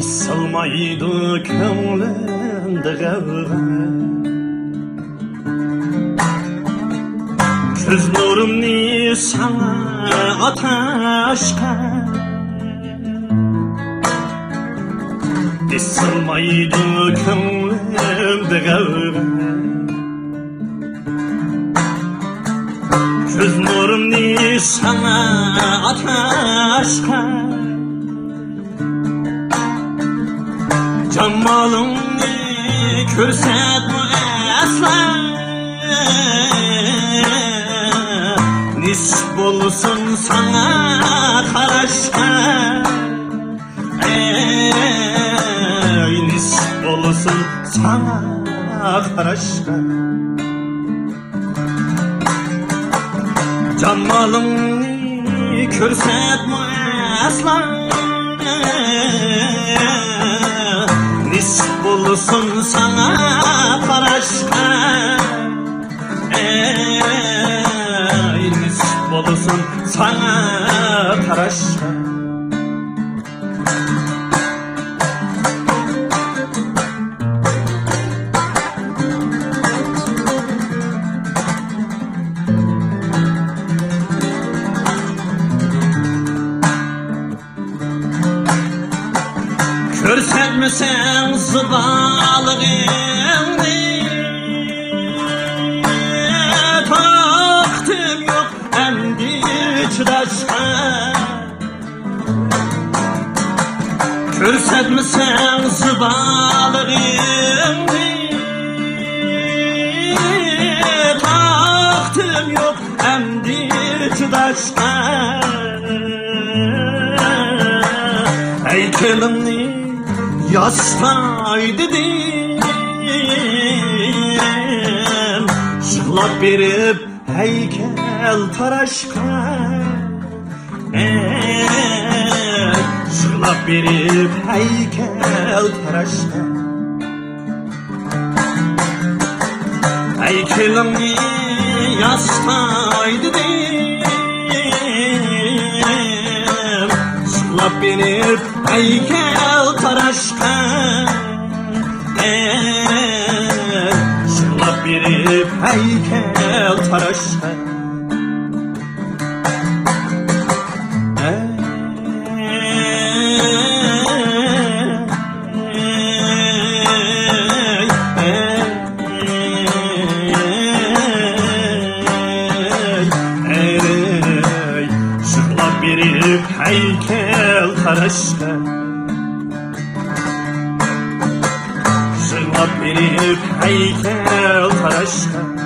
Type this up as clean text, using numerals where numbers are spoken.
salmaydı könglimde gavga. Köz nurumni sana ataşka, salmaydı könglimde gavga. Köz nurumni sana ataşka, Cemalını körsetme asla, nis bolsun sana karaşka. Nis bolsun sana karaşka. Cemalını körsetme asla, nis bolsun sana karaşka. Nis bolsun sana karaşka. Körsetmesen zıbalığını, taktım yok endi çıdaşka. Körsetmesen zıbalığını, taktım yok endi çıdaşka. Heykelimni yastay dedim, şıklap berip heykel taraşka. Şıklap berip heykel taraşka. Heykelimni yastay dedim, şıklap berip heykel taraşka. Şıklap berip heykel taraşka. Şıklap berip heykel taraşka. Şıklap berip heykel taraşka.